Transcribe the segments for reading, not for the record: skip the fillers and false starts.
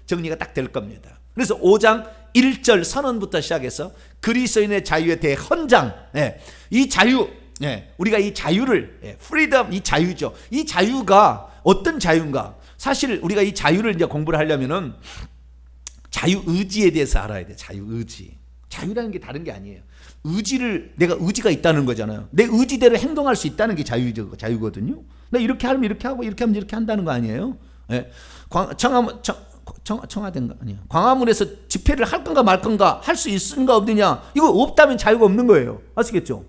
정리가 딱 될 겁니다. 그래서 5장 1절 선언부터 시작해서 그리스도인의 자유에 대해 헌장, 이 자유, 우리가 이 자유를, 프리덤, 이 자유죠. 이 자유가 어떤 자유인가? 사실 우리가 이 자유를 이제 공부를 하려면은 자유의지에 대해서 알아야 돼. 자유의지. 자유라는 게 다른 게 아니에요. 내가 의지가 있다는 거잖아요. 내 의지대로 행동할 수 있다는 게 자유거든요. 나 이렇게 하면 이렇게 하고 이렇게 하면 이렇게 한다는 거 아니에요. 청와대인가? 아니요. 광화문에서 집회를 할 건가 말 건가, 할 수 있는가 없느냐, 이거 없다면 자유가 없는 거예요. 아시겠죠?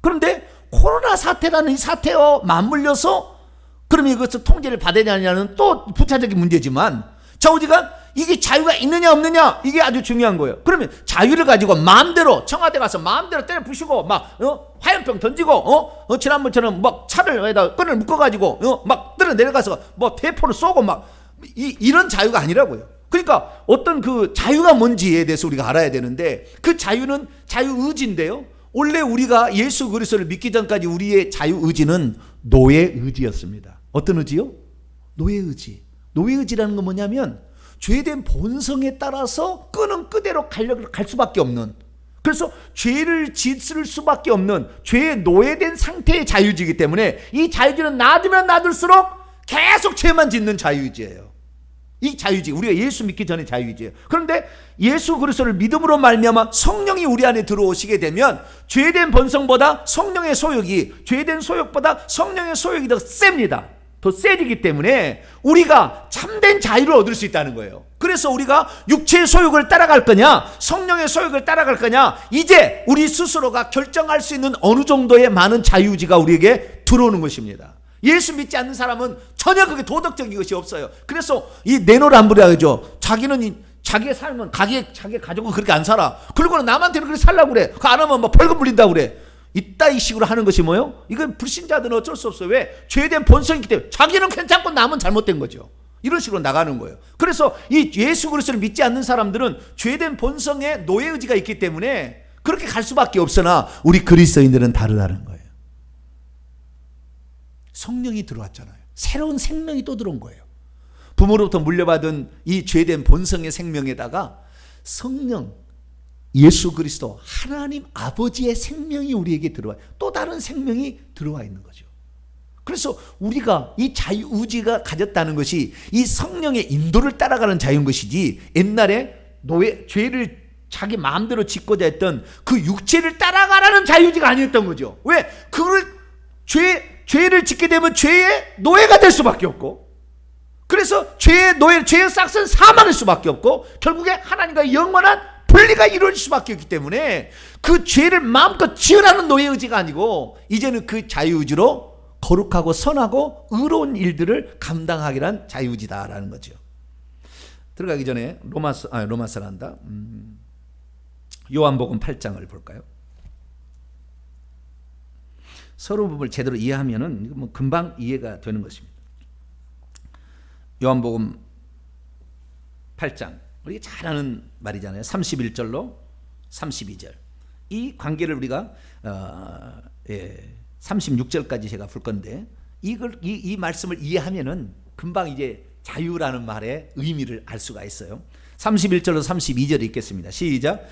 그런데 코로나 사태라는 이 사태와 맞물려서 그러면 이것을 통제를 받느냐는 또 부차적인 문제지만, 우리가 이게 자유가 있느냐 없느냐, 이게 아주 중요한 거예요. 그러면 자유를 가지고 마음대로 청와대 가서 마음대로 때려 부시고 막 화염병 던지고 지난번처럼 막 차를 에다 끈을 묶어가지고 막 떨어 내려가서 뭐 대포를 쏘고 막 이런 자유가 아니라고요. 그러니까 어떤 그 자유가 뭔지에 대해서 우리가 알아야 되는데, 그 자유는 자유의지인데요. 원래 우리가 예수 그리스도를 믿기 전까지 우리의 자유의지는 노예의지였습니다. 어떤 의지요? 노예의지. 노예의지라는 건 뭐냐면 죄된 본성에 따라서 끄는 끄대로 갈 수밖에 없는, 그래서 죄를 짓을 수밖에 없는 죄에 노예된 상태의 자유의지이기 때문에 이 자유의지는 놔두면 놔둘수록 계속 죄만 짓는 자유의지예요. 이 자유의지, 우리가 예수 믿기 전에 자유의지예요. 그런데 예수 그리스도를 믿음으로 말미암아 성령이 우리 안에 들어오시게 되면 죄된 본성보다 성령의 소욕이, 죄된 소욕보다 성령의 소욕이 더 셉니다. 더 세지기 때문에 우리가 참된 자유를 얻을 수 있다는 거예요. 그래서 우리가 육체의 소욕을 따라갈 거냐, 성령의 소욕을 따라갈 거냐, 이제 우리 스스로가 결정할 수 있는 어느 정도의 많은 자유의지가 우리에게 들어오는 것입니다. 예수 믿지 않는 사람은 전혀 그게 도덕적인 것이 없어요. 그래서 이 내노란불이라 그러죠. 자기는 자기의 삶은 자기 가족은 그렇게 안 살아. 그리고는 남한테는 그렇게 살라고 그래. 그거 안 하면 뭐 벌금 물린다고 그래. 이따 이 식으로 하는 것이 뭐예요? 이건 불신자들은 어쩔 수 없어요. 왜? 죄된 본성이기 때문에 자기는 괜찮고 남은 잘못된 거죠. 이런 식으로 나가는 거예요. 그래서 이 예수 그리스도를 믿지 않는 사람들은 죄된 본성의 노예의지가 있기 때문에 그렇게 갈 수밖에 없으나, 우리 그리스도인들은 다르다는 거예요. 성령이 들어왔잖아요. 새로운 생명이 또 들어온 거예요. 부모로부터 물려받은 이 죄된 본성의 생명에다가 성령, 예수 그리스도, 하나님 아버지의 생명이 우리에게 들어와, 또 다른 생명이 들어와 있는 거죠. 그래서 우리가 이 자유의지가 가졌다는 것이 이 성령의 인도를 따라가는 자유인 것이지, 옛날에 죄를 자기 마음대로 짓고자 했던 그 육체를 따라가라는 자유의지가 아니었던 거죠. 왜? 죄를 짓게 되면 죄의 노예가 될 수밖에 없고, 그래서 죄의 싹은 사망일 수밖에 없고, 결국에 하나님과의 영원한 분리가 이루어질 수밖에 없기 때문에 그 죄를 마음껏 지으라는 노예의지가 아니고, 이제는 그 자유의지로 거룩하고 선하고 의로운 일들을 감당하기란 자유의지다라는 거죠. 들어가기 전에 로마서란다. 요한복음 8장을 볼까요? 서로 부분을 제대로 이해하면은 뭐 금방 이해가 되는 것입니다. 요한복음 8장, 우리가 잘 아는 말이잖아요. 31절로 32절. 이 관계를 우리가 36절까지 제가 풀 건데, 이 말씀을 이해하면은 금방 이제 자유라는 말의 의미를 알 수가 있어요. 31절로 32절 읽겠습니다. 시작.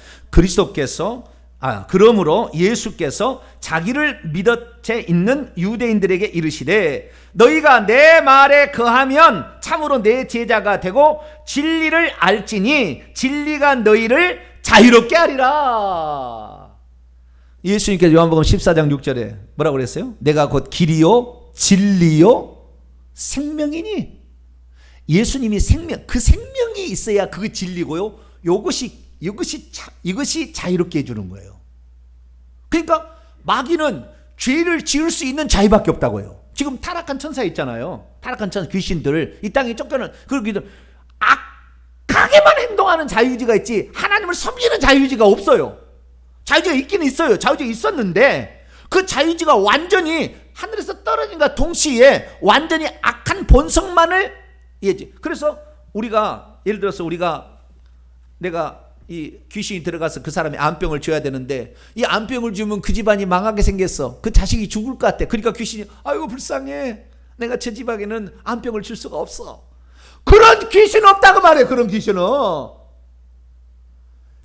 그러므로 예수께서 자기를 믿어 채 있는 유대인들에게 이르시되, 너희가 내 말에 거하면 참으로 내 제자가 되고 진리를 알지니 진리가 너희를 자유롭게 하리라. 예수님께서 요한복음 14장 6절에 뭐라고 그랬어요? 내가 곧 길이요 진리요 생명이니. 예수님이 그 생명이 있어야 그게 진리고요, 이것이 자유롭게 해주는 거예요. 그러니까 마귀는 죄를 지을 수 있는 자유밖에 없다고요. 지금 타락한 천사 있잖아요. 타락한 천사, 귀신들, 이 땅에 쫓겨난 그런 악하게만 행동하는 자유의지가 있지, 하나님을 섬기는 자유의지가 없어요. 자유의지가 있기는 있어요. 자유의지가 있었는데 그 자유의지가 완전히 하늘에서 떨어진과 동시에 완전히 악한 본성만을 이해지. 그래서 우리가 예를 들어서 내가 이 귀신이 들어가서 그 사람이 암병을 줘야 되는데, 이 암병을 주면 그 집안이 망하게 생겼어. 그 자식이 죽을 것 같아. 그러니까 귀신이 아이고 불쌍해, 내가 저 집안에는 암병을 줄 수가 없어. 그런 귀신은 없다고 말해요. 그런 귀신은.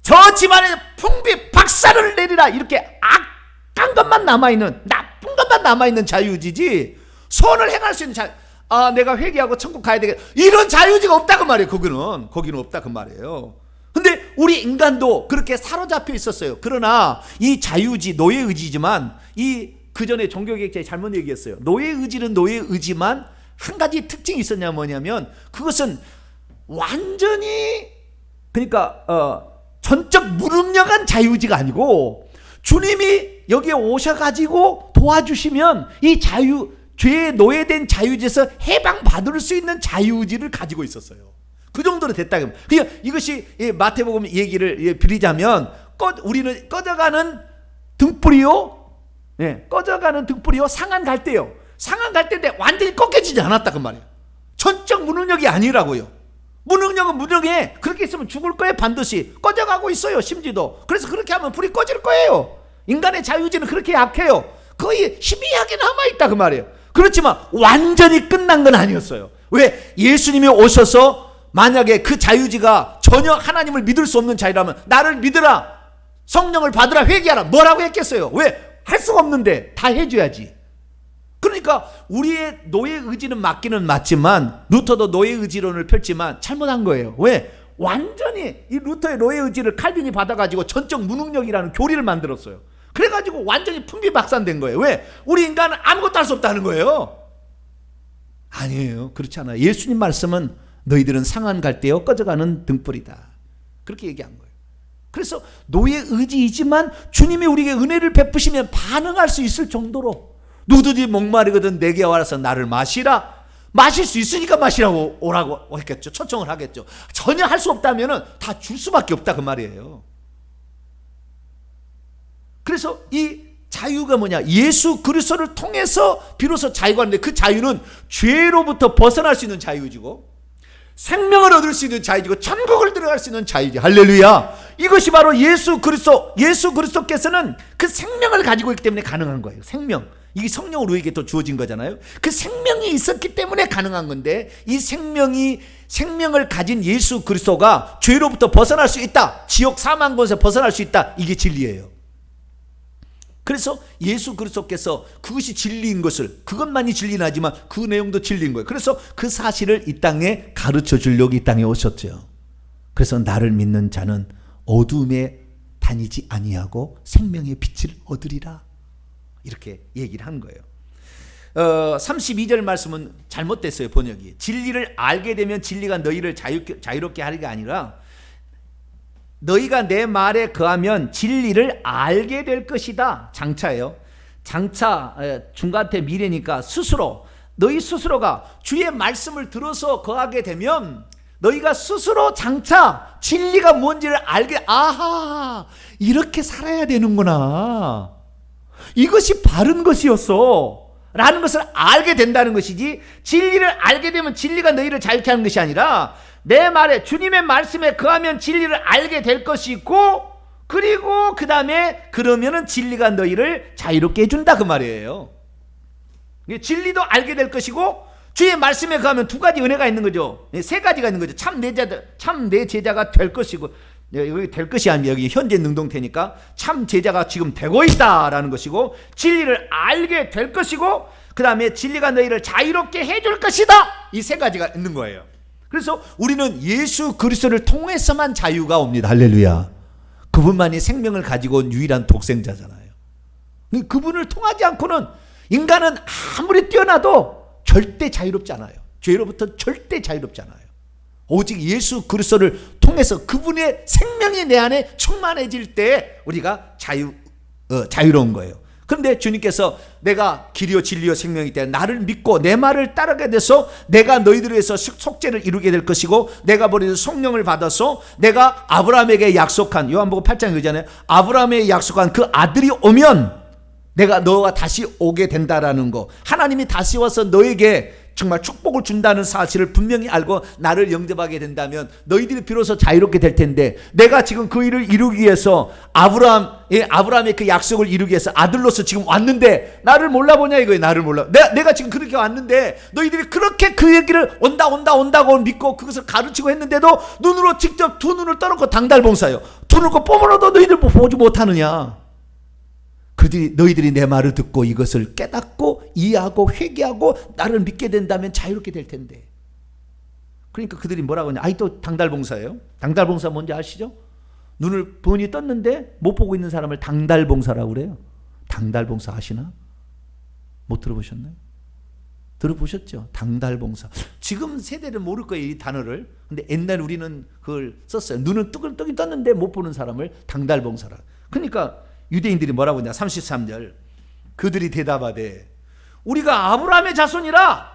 저 집안에 풍비 박살을 내리라, 이렇게 악한 것만 남아있는, 나쁜 것만 남아있는 자유의지지, 선을 행할 수 있는 자유, 내가 회개하고 천국 가야 되겠다, 이런 자유의지가 없다고 말이에요. 거기는 없다 그 말이에요. 근데 우리 인간도 그렇게 사로잡혀 있었어요. 그러나 이 자유의지, 노예의지지만, 그 전에 종교개혁자이 잘못 얘기했어요. 노예의지는 노예의지만 한 가지 특징이 있었냐, 뭐냐면 그것은 완전히, 그러니까 전적 무능력한 자유의지가 아니고, 주님이 여기에 오셔가지고 도와주시면 이 죄에 노예된 자유의지에서 해방받을 수 있는 자유의지를 가지고 있었어요. 그 정도로 됐다. 그러니까 이것이 마태복음 얘기를 빌리자면, 우리는 꺼져가는 등불이요, 꺼져가는 등불이요, 상한 갈대요. 상한 갈대인데 완전히 꺾여지지 않았다 그 말이에요. 전적 무능력이 아니라고요. 무능력은 무능해. 그렇게 있으면 죽을 거예요. 반드시 꺼져가고 있어요, 심지도. 그래서 그렇게 하면 불이 꺼질 거예요. 인간의 자유의지는 그렇게 약해요. 거의 희미하게 남아있다 그 말이에요. 그렇지만 완전히 끝난 건 아니었어요. 왜? 예수님이 오셔서 만약에 그 자유의지가 전혀 하나님을 믿을 수 없는 자유라면, 나를 믿으라, 성령을 받으라, 회개하라, 뭐라고 했겠어요? 왜? 할 수가 없는데 다 해줘야지. 그러니까 우리의 노예의지는 맞기는 맞지만, 루터도 노예의지론을 펼지만 잘못한 거예요. 왜? 완전히 이 루터의 노예의지를 칼빈이 받아가지고 전적 무능력이라는 교리를 만들었어요. 그래가지고 완전히 풍비박산된 거예요. 왜? 우리 인간은 아무것도 할 수 없다는 거예요. 아니에요. 그렇지 않아요. 예수님 말씀은 너희들은 상한 갈대요, 꺼져가는 등불이다, 그렇게 얘기한 거예요. 그래서 노예의지이지만 주님이 우리에게 은혜를 베푸시면 반응할 수 있을 정도로, 누구든지 목마르거든 내게 와서 나를 마시라, 마실 수 있으니까 마시라고 오라고 했겠죠. 초청을 하겠죠. 전혀 할 수 없다면 다 줄 수밖에 없다 그 말이에요. 그래서 이 자유가 뭐냐, 예수 그리스도를 통해서 비로소 자유가 있는데, 그 자유는 죄로부터 벗어날 수 있는 자유이고, 생명을 얻을 수 있는 자유이고, 천국을 들어갈 수 있는 자유지. 할렐루야. 이것이 바로 예수 그리스도께서는 그 생명을 가지고 있기 때문에 가능한 거예요. 생명, 이게 성령으로 우리에게 또 주어진 거잖아요. 그 생명이 있었기 때문에 가능한 건데, 이 생명을 가진 예수 그리스도가 죄로부터 벗어날 수 있다, 지옥 사망 곳에서 벗어날 수 있다, 이게 진리예요. 그래서 예수 그리스도께서 그것이 진리인 것을, 그것만이 진리는 하지만 그 내용도 진리인 거예요. 그래서 그 사실을 이 땅에 가르쳐 주려고 이 땅에 오셨죠. 그래서 나를 믿는 자는 어둠에 다니지 아니하고 생명의 빛을 얻으리라, 이렇게 얘기를 한 거예요. 32절 말씀은 잘못됐어요. 번역이. 진리를 알게 되면 진리가 너희를 자유롭게 하리가 아니라, 너희가 내 말에 거하면 진리를 알게 될 것이다. 장차예요. 장차, 중간태 미래니까 너희 스스로가 주의 말씀을 들어서 거하게 되면, 너희가 스스로 장차 진리가 뭔지를 알게, 아하, 이렇게 살아야 되는구나, 이것이 바른 것이었어 라는 것을 알게 된다는 것이지, 진리를 알게 되면 진리가 너희를 자유케 하는 것이 아니라, 내 말에, 주님의 말씀에 거하면 진리를 알게 될 것이고, 그리고 그 다음에 그러면은 진리가 너희를 자유롭게 해준다 그 말이에요. 진리도 알게 될 것이고, 주의 말씀에 거하면 두 가지 은혜가 있는 거죠. 세 가지가 있는 거죠. 참 내 제자가 될 것이고, 여기 될 것이 아니면 여기 현재 능동태니까 참 제자가 지금 되고 있다라는 것이고, 진리를 알게 될 것이고, 그 다음에 진리가 너희를 자유롭게 해줄 것이다, 이 세 가지가 있는 거예요. 그래서 우리는 예수 그리스도를 통해서만 자유가 옵니다. 할렐루야. 그분만이 생명을 가지고 온 유일한 독생자잖아요. 그분을 통하지 않고는 인간은 아무리 뛰어나도 절대 자유롭지 않아요. 죄로부터 절대 자유롭지 않아요. 오직 예수 그리스도를 통해서 그분의 생명이 내 안에 충만해질 때 우리가 자유로운 거예요. 그런데 주님께서 내가 길이요 진리요 생명이기 때문에 나를 믿고 내 말을 따르게 돼서 내가 너희들을 위해서 속죄를 이루게 될 것이고, 내가 버리는 성령을 받아서 내가 아브라함에게 약속한, 요한복음 8장에 그러잖아요. 아브라함에게 약속한 그 아들이 오면 내가 너와 다시 오게 된다라는 거, 하나님이 다시 와서 너에게 정말 축복을 준다는 사실을 분명히 알고 나를 영접하게 된다면 너희들이 비로소 자유롭게 될 텐데, 내가 지금 그 일을 이루기 위해서 아브라함의 그 약속을 이루기 위해서 아들로서 지금 왔는데 나를 몰라보냐 이거예요. 나를 몰라. 내가 지금 그렇게 왔는데 너희들이 그렇게 그 얘기를 온다고 믿고 그것을 가르치고 했는데도 눈으로 직접 두 눈을 떠놓고 당달봉사요. 두 눈을 뽀물어도 너희들 보지 못하느냐. 너희들이 내 말을 듣고 이것을 깨닫고 이해하고 회개하고 나를 믿게 된다면 자유롭게 될 텐데. 그러니까 그들이 뭐라고 하냐. 또 당달봉사예요. 당달봉사 뭔지 아시죠? 눈을 번이 떴는데 못 보고 있는 사람을 당달봉사라고 그래요. 당달봉사 아시나? 못 들어보셨나요? 들어보셨죠? 당달봉사. 지금 세대는 모를 거예요, 이 단어를. 근데 옛날 우리는 그걸 썼어요. 눈을 뜨긴 떴는데 못 보는 사람을 당달봉사라. 그러니까 유대인들이 뭐라고 했냐. 33절. 그들이 대답하되 우리가 아브라함의 자손이라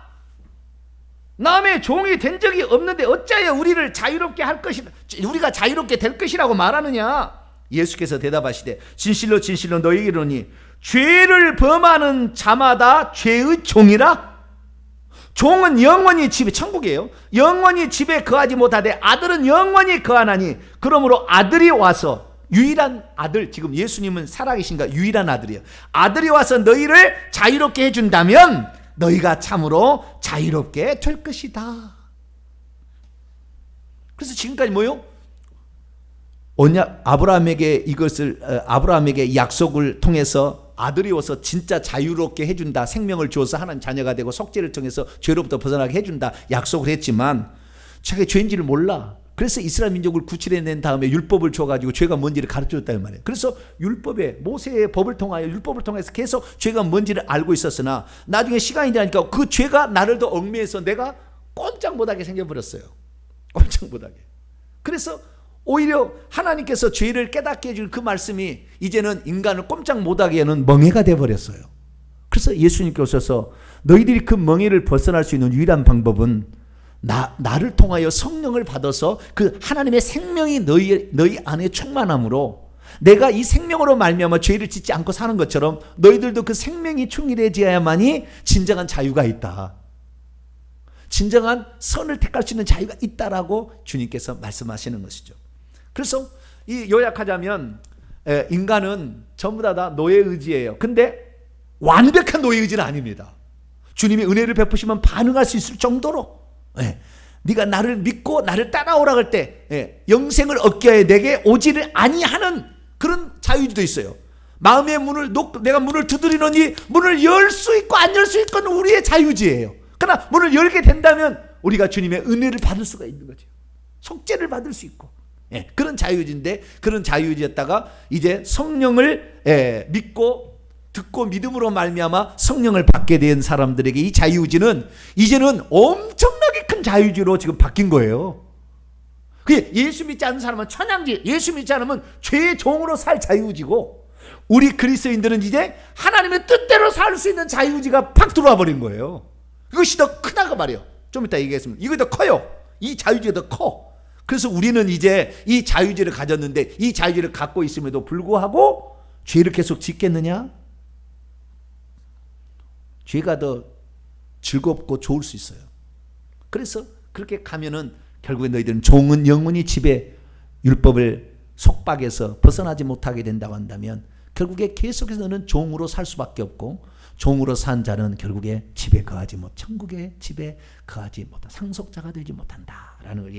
남의 종이 된 적이 없는데 어찌하여 우리를 자유롭게 할 것이라, 우리가 자유롭게 될 것이라고 말하느냐. 예수께서 대답하시되 진실로 진실로 너희에게 이르노니 죄를 범하는 자마다 죄의 종이라. 종은 영원히 집에, 천국이에요. 영원히 집에 거하지 못하되 아들은 영원히 거하나니 그러므로 아들이 와서, 유일한 아들, 지금 예수님은 살아계신가 유일한 아들이에요. 아들이 와서 너희를 자유롭게 해준다면 너희가 참으로 자유롭게 될 것이다. 그래서 지금까지 뭐요? 아브라함에게 약속을 통해서 아들이 와서 진짜 자유롭게 해준다, 생명을 주어서 하나님 자녀가 되고 속죄를 통해서 죄로부터 벗어나게 해준다 약속을 했지만 자기가 죄인지를 몰라. 그래서 이스라엘 민족을 구출해낸 다음에 율법을 줘가지고 죄가 뭔지를 가르쳐줬다는 말이에요. 그래서 모세의 법을 통하여, 율법을 통해서 계속 죄가 뭔지를 알고 있었으나 나중에 시간이 지나니까 그 죄가 나를 더 얽매여서 내가 꼼짝 못하게 생겨버렸어요. 꼼짝 못하게. 그래서 오히려 하나님께서 죄를 깨닫게 해줄 그 말씀이 이제는 인간을 꼼짝 못하게 하는 멍해가 돼버렸어요. 그래서 예수님께서 오셔서 너희들이 그 멍해를 벗어날 수 있는 유일한 방법은 나를 통하여 성령을 받아서 그 하나님의 생명이 너희 안에 충만함으로 내가 이 생명으로 말미암아 죄를 짓지 않고 사는 것처럼 너희들도 그 생명이 충만해져야만이 진정한 자유가 있다. 진정한 선을 택할 수 있는 자유가 있다라고 주님께서 말씀하시는 것이죠. 그래서 이 요약하자면 인간은 전부 다 노예 의지예요. 근데 완벽한 노예 의지는 아닙니다. 주님이 은혜를 베푸시면 반응할 수 있을 정도로, 네가 나를 믿고 나를 따라오라 할 때 영생을 얻게 하여 내게 오지를 아니하는 그런 자유도 있어요. 마음의 문을 내가 문을 두드리노니 문을 열 수 있고 안 열 수 있고는 우리의 자유지예요. 그러나 문을 열게 된다면 우리가 주님의 은혜를 받을 수가 있는 거죠. 속죄를 받을 수 있고, 그런 자유지인데, 그런 자유지였다가 이제 성령을 믿고 듣고 믿음으로 말미암아 성령을 받게 된 사람들에게 이 자유지는 이제는 엄청나게 큰 자유지로 지금 바뀐 거예요. 예수 믿지 않는 사람은 천향지, 예수 믿지 않으면 죄의 종으로 살 자유지고, 우리 그리스도인들은 이제 하나님의 뜻대로 살 수 있는 자유지가 팍 들어와 버린 거예요. 이것이 더 크다고 말이에요. 좀 이따 얘기했습니다. 이거 더 커요. 이 자유지가 더 커. 그래서 우리는 이제 이 자유지를 가졌는데 이 자유지를 갖고 있음에도 불구하고 죄를 계속 짓겠느냐? 죄가 더 즐겁고 좋을 수 있어요. 그래서 그렇게 가면은 결국에 너희들은 종은 영원히 집에 율법을 속박해서 벗어나지 못하게 된다고 한다면 결국에 계속해서 너는 종으로 살 수밖에 없고, 종으로 산 자는 결국에 집에 거하지 못, 천국의 집에 거하지 못한다, 상속자가 되지 못한다라는 걸